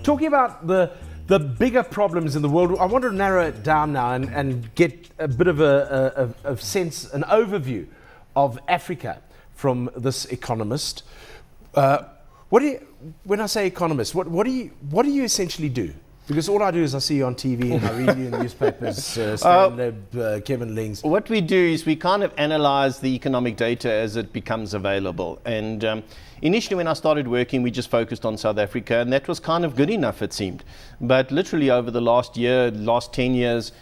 talking about the bigger problems in the world, I want to narrow it down now and get a bit of a sense, an overview of Africa from this economist. When I say economist, what do you essentially do? Because all I do is I see you on TV and I read you in the newspapers, Stanlib, Kevin Lings. What we do is we kind of analyze the economic data as it becomes available. And initially when I started working, we just focused on South Africa, and that was kind of good enough, it seemed. But literally over the last 10 years,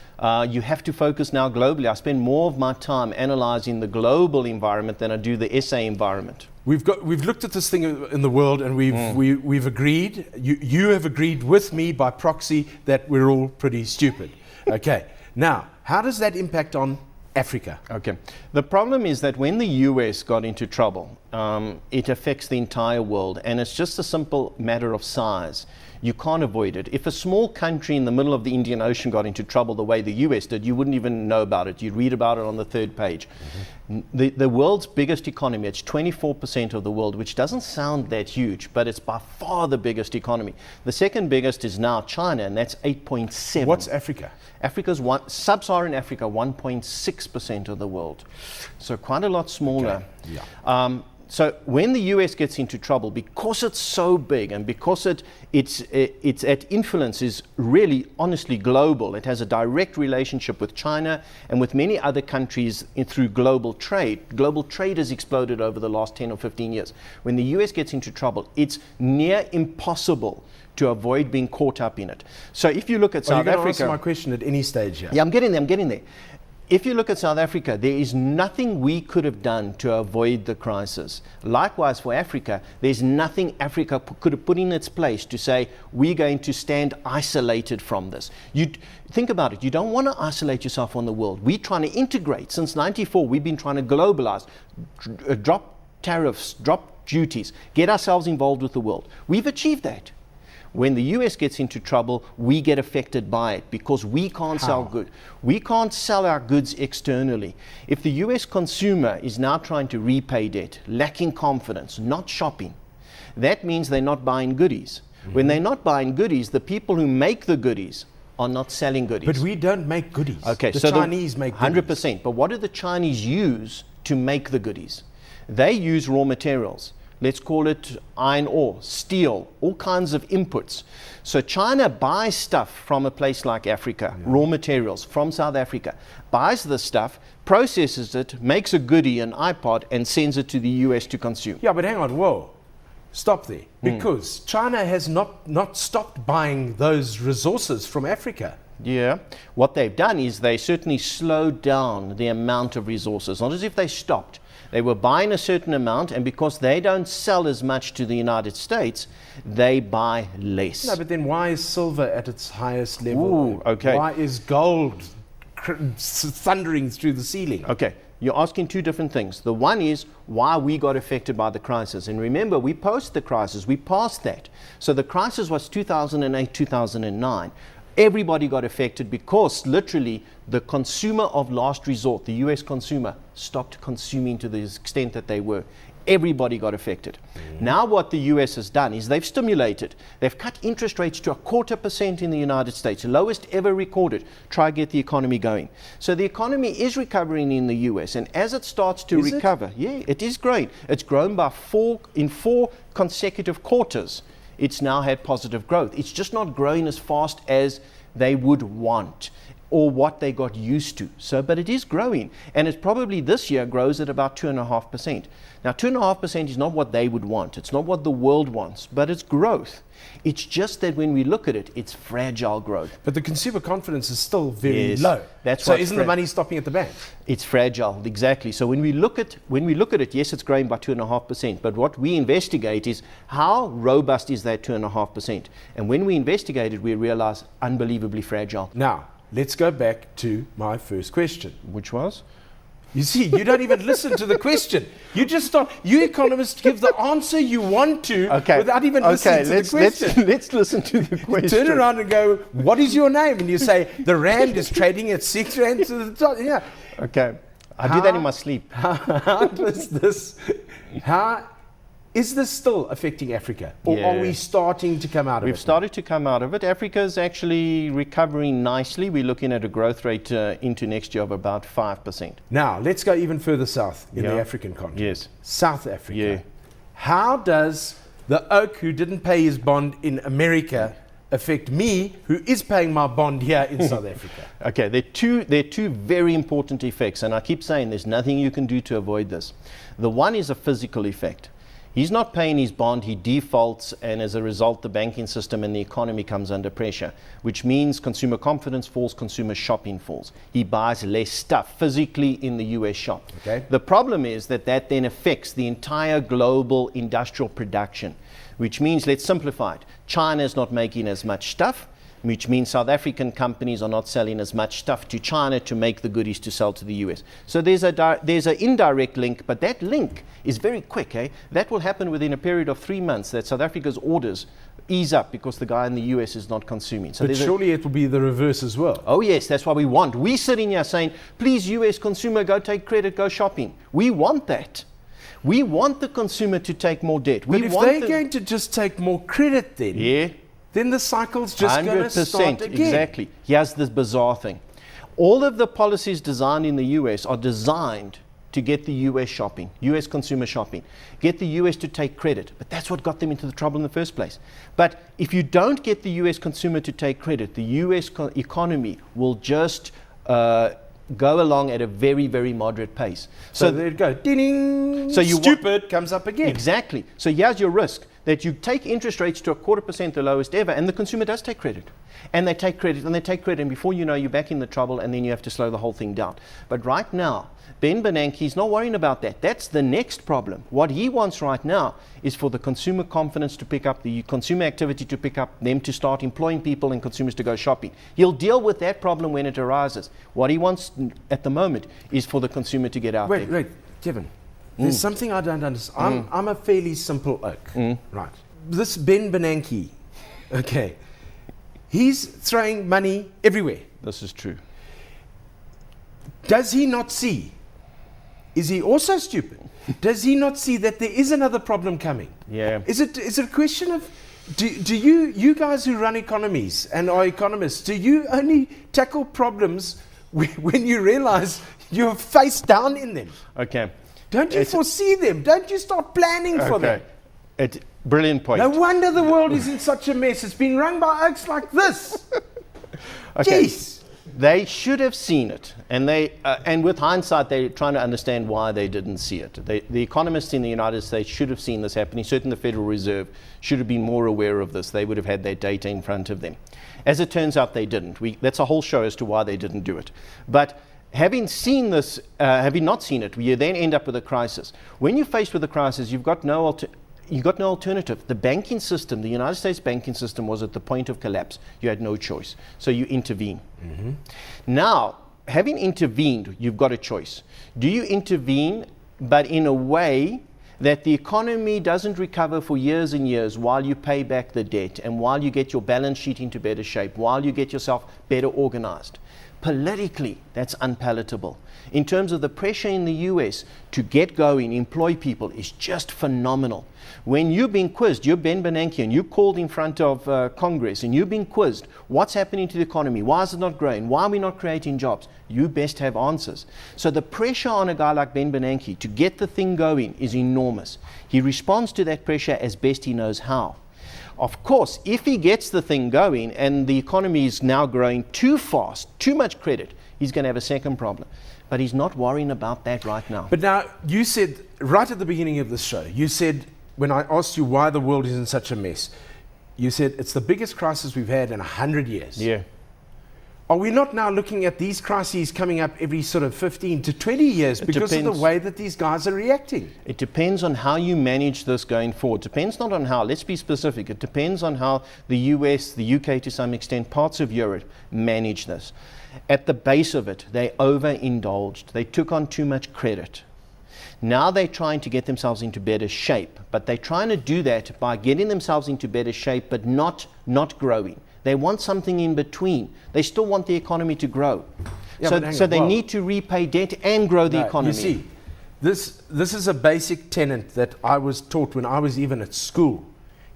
you have to focus now globally. I spend more of my time analyzing the global environment than I do the SA environment. We've looked at this thing in the world, and we've agreed. You have agreed with me by proxy that we're all pretty stupid. Okay. Now, how does that impact on Africa? Okay. The problem is that when the US got into trouble, it affects the entire world, and it's just a simple matter of size. You can't avoid it. If a small country in the middle of the Indian Ocean got into trouble the way the US did, you wouldn't even know about it. You'd read about it on the third page. Mm-hmm. The world's biggest economy, it's 24% of the world, which doesn't sound that huge, but it's by far the biggest economy. The second biggest is now China, and that's 8.7. What's Africa? Africa's sub-Saharan Africa, 1.6% of the world. So quite a lot smaller. Okay. Yeah. So when the US gets into trouble, because it's so big and because its influence is really honestly global, it has a direct relationship with China and with many other countries through global trade. Global trade has exploded over the last 10 or 15 years. When the US gets into trouble, it's near impossible to avoid being caught up in it. So if you look at South Africa... You're going to answer my question at any stage here. Yeah, I'm getting there. If you look at South Africa, there is nothing we could have done to avoid the crisis. Likewise for Africa, there's nothing Africa could have put in its place to say, we're going to stand isolated from this. You think about it, you don't want to isolate yourself from the world. We're trying to integrate. Since '94, we've been trying to globalize, drop tariffs, drop duties, get ourselves involved with the world. We've achieved that. When the US gets into trouble, we get affected by it because we can't sell goods. We can't sell our goods externally. If the US consumer is now trying to repay debt, lacking confidence, not shopping, that means they're not buying goodies. Mm-hmm. When they're not buying goodies, the people who make the goodies are not selling goodies. But we don't make goodies. Okay, the so Chinese make goodies. 100%. But what do the Chinese use to make the goodies? They use raw materials. Let's call it iron ore, steel, all kinds of inputs. So China buys stuff from a place like Africa, raw materials from South Africa, buys the stuff, processes it, makes a goodie, an iPod, and sends it to the US to consume. Yeah, but hang on, whoa. Stop there. Because China has not stopped buying those resources from Africa. Yeah. What they've done is they certainly slowed down the amount of resources, not as if they stopped. They were buying a certain amount, and because they don't sell as much to the United States, they buy less. No, but then why is silver at its highest level? Ooh, okay. Why is gold thundering through the ceiling? Okay, you're asking two different things. The one is why we got affected by the crisis. And remember, we post the crisis, we passed that. So the crisis was 2008, 2009. Everybody got affected because literally the consumer of last resort, the US consumer, stopped consuming to the extent that they were. Everybody got affected. Now what the US has done is they've stimulated. They've cut interest rates to 0.25% in the United States, lowest ever recorded. Try to get the economy going. So the economy is recovering in the US, and as it starts to recover, it is growing. It's grown by 4 consecutive quarters. It's now had positive growth. It's just not growing as fast as they would want or what they got used to. So, but it is growing, and it's probably this year grows at about 2.5%. Now, 2.5% is not what they would want. It's not what the world wants, but it's growth. It's just that when we look at it, it's fragile growth. But the consumer confidence is still very low. That's so isn't the money stopping at the bank? It's fragile, exactly. So when we look at it, yes, it's growing by 2.5%. But what we investigate is how robust is that 2.5%? And when we investigate it, we realize unbelievably fragile. Now, let's go back to my first question. Which was? You see, you don't even listen to the question. You just start. You economists give the answer you want to without even listening to the question. Let's listen to the question. Turn around and go, what is your name? And you say, the Rand is trading at 6 Rand to the top. Yeah. Okay. I do that in my sleep. How Is this still affecting Africa? Or are we starting to come out of it? We've started to come out of it. Africa is actually recovering nicely. We're looking at a growth rate into next year of about 5%. Now, let's go even further south in the African continent. Yes. South Africa. Yeah. How does the oak who didn't pay his bond in America affect me, who is paying my bond here in South Africa? Okay, there are two very important effects, and I keep saying there's nothing you can do to avoid this. The one is a physical effect. He's not paying his bond, he defaults, and as a result, the banking system and the economy comes under pressure, which means consumer confidence falls, consumer shopping falls. He buys less stuff physically in the US shop. Okay. The problem is that then affects the entire global industrial production, which means, let's simplify it, China is not making as much stuff, which means South African companies are not selling as much stuff to China to make the goodies to sell to the US. So there's an indirect link, but that link is very quick. That will happen within a period of 3 months, that South Africa's orders ease up because the guy in the US is not consuming. So but surely it will be the reverse as well. Oh yes, that's what we want. We're sitting here saying, please US consumer, go take credit, go shopping. We want that. We want the consumer to take more debt. But if they're going to just take more credit then the cycle's just going to start again. Exactly. Here's this bizarre thing. All of the policies designed in the US are designed to get the US shopping, US consumer shopping, get the US to take credit. But that's what got them into the trouble in the first place. But if you don't get the US consumer to take credit, the US economy will just go along at a very, very moderate pace. So there it goes. Ding! So stupid comes up again. Exactly. So here's your risk, that you take interest rates to 0.25%, the lowest ever, and the consumer does take credit. And they take credit, and they take credit, and before you know, you're back in the trouble, and then you have to slow the whole thing down. But right now, Ben Bernanke's not worrying about that. That's the next problem. What he wants right now is for the consumer confidence to pick up, the consumer activity to pick up, them to start employing people and consumers to go shopping. He'll deal with that problem when it arises. What he wants at the moment is for the consumer to get out there. Wait, Kevin. There's something I don't understand. I'm a fairly simple oak. Right. This Ben Bernanke, okay, he's throwing money everywhere. This is true. Does he not see? Is he also stupid? Does he not see that there is another problem coming? Yeah. Is it a question of, do you guys who run economies and are economists, do you only tackle problems when you realize you're face down in them? Okay. Don't you foresee them? Don't you start planning for them? Brilliant point. No wonder the world is in such a mess. It's been run by oaks like this. Okay. Jeez. They should have seen it, and and with hindsight, they're trying to understand why they didn't see it. The economists in the United States should have seen this happening. Certainly, the Federal Reserve should have been more aware of this. They would have had their data in front of them. As it turns out, they didn't. That's a whole show as to why they didn't do it. But having seen this, having not seen it, you then end up with a crisis. When you're faced with a crisis, you've got no alternative. The banking system, the United States banking system, was at the point of collapse. You had no choice. So you intervene. Now, having intervened, you've got a choice. Do you intervene, but in a way that the economy doesn't recover for years and years while you pay back the debt and while you get your balance sheet into better shape, while you get yourself better organized? Politically, that's unpalatable. In terms of the pressure in the US to get going, employ people, is just phenomenal. When you're being quizzed, you're Ben Bernanke, and you called in front of Congress, and you're being quizzed, what's happening to the economy? Why is it not growing? Why are we not creating jobs? You best have answers. So the pressure on a guy like Ben Bernanke to get the thing going is enormous. He responds to that pressure as best he knows how. Of course, if he gets the thing going and the economy is now growing too fast, too much credit, he's going to have a second problem. But he's not worrying about that right now. But now, you said, right at the beginning of this show, you said, when I asked you why the world is in such a mess, you said it's the biggest crisis we've had in 100 years. Yeah. Are we not now looking at these crises coming up every sort of 15 to 20 years because of the way that these guys are reacting? It depends on how you manage this going forward. It depends not on how, let's be specific, it depends on how the US, the UK to some extent, parts of Europe manage this. At the base of it, they overindulged. They took on too much credit. Now they're trying to get themselves into better shape, but they're trying to do that by getting themselves into better shape, but not growing. They want something in between. They still want the economy to grow. Yeah, so they need to repay debt and grow the economy. You see, This is a basic tenet that I was taught when I was even at school.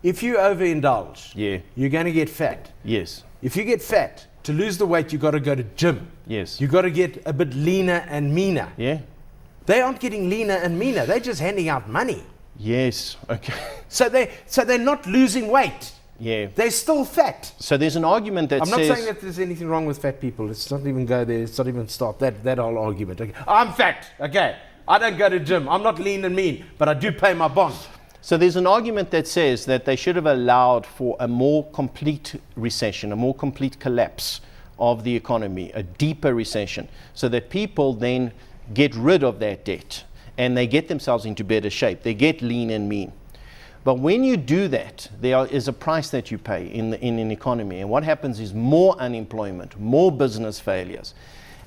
If you overindulge, you're going to get fat. Yes. If you get fat, to lose the weight, you've got to go to gym. Yes. You've got to get a bit leaner and meaner. Yeah. They aren't getting leaner and meaner. They're just handing out money. Yes. Okay. So they're not losing weight. Yeah. They're still fat. So there's an argument that I'm says... not saying that there's anything wrong with fat people. Let's not even go there. Let's not even start that whole argument. Okay. I'm fat. Okay. I don't go to gym. I'm not lean and mean, but I do pay my bond. So there's an argument that says that they should have allowed for a more complete recession, a more complete collapse of the economy, a deeper recession, so that people then get rid of that debt and they get themselves into better shape. They get lean and mean. But when you do that, there is a price that you pay in an economy. And what happens is more unemployment, more business failures.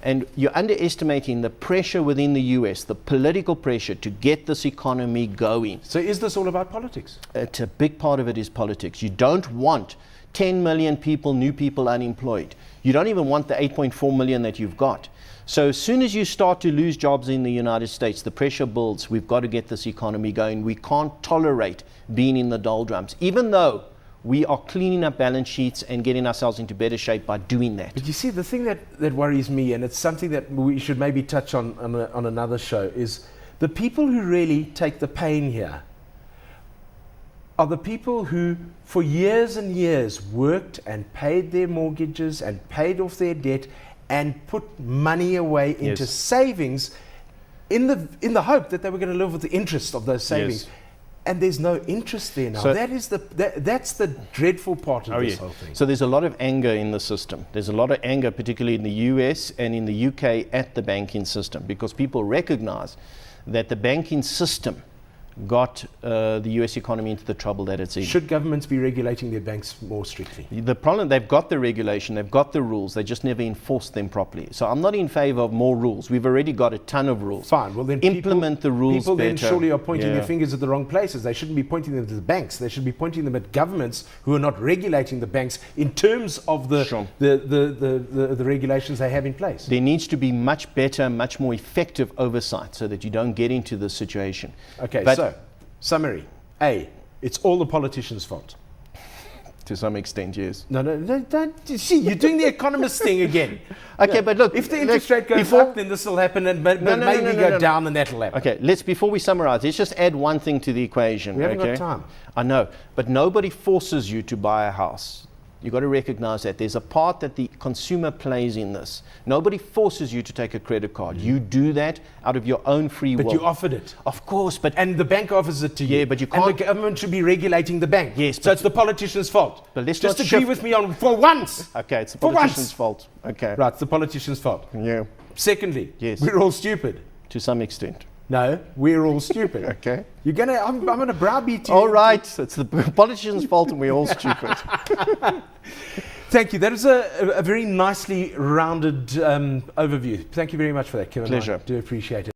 And you're underestimating the pressure within the US, the political pressure to get this economy going. So is this all about politics? A big part of it is politics. You don't want 10 million people, new people unemployed. You don't even want the 8.4 million that you've got. So as soon as you start to lose jobs in the United States, the pressure builds. We've got to get this economy going. We can't tolerate being in the doldrums, even though we are cleaning up balance sheets and getting ourselves into better shape by doing that. But you see, the thing that worries me, and it's something that we should maybe touch on another show, is the people who really take the pain here are the people who for years and years worked and paid their mortgages and paid off their debt and put money away into savings in the hope that they were going to live with the interest of those savings. Yes. And there's no interest there now. So that's the dreadful part of this whole thing. So there's a lot of anger in the system. There's a lot of anger, particularly in the US and in the UK, at the banking system, because people recognize that the banking system got the US economy into the trouble that it's in. Should governments be regulating their banks more strictly? The problem, they've got the regulation, they've got the rules, they just never enforce them properly. So I'm not in favor of more rules. We've already got a ton of rules. Fine. Well, then implement the rules people better. Then surely are pointing their fingers at the wrong places. They shouldn't be pointing them to the banks. They should be pointing them at governments who are not regulating the banks in terms of the regulations they have in place. There needs to be much better, much more effective oversight so that you don't get into this situation. Okay, so summary. A, it's all the politicians' fault. To some extent, yes. No, don't. You see, you're doing the economist thing again. Okay, but look, if the interest rate goes up, then this will happen, and maybe go down, and that'll happen. Okay, before we summarize, let's just add one thing to the equation. We haven't got time. I know, but nobody forces you to buy a house. You've got to recognize that there's a part that the consumer plays in this. Nobody forces you to take a credit card. You do that out of your own free will. But you offered it. Of course, and the bank offers it to you. Yeah, but you can't. And the government should be regulating the bank. Yes. So it's the politician's fault. But let's just not agree with me on for once. Okay, it's the politician's fault. Okay. Right, it's the politician's fault. Yeah. Secondly, yes, we're all stupid. To some extent. No, we're all stupid. Okay. I'm gonna browbeat you. All right, it's the politician's fault and we're all stupid. Thank you. That was a very nicely rounded overview. Thank you very much for that, Kevin. Pleasure. I do appreciate it.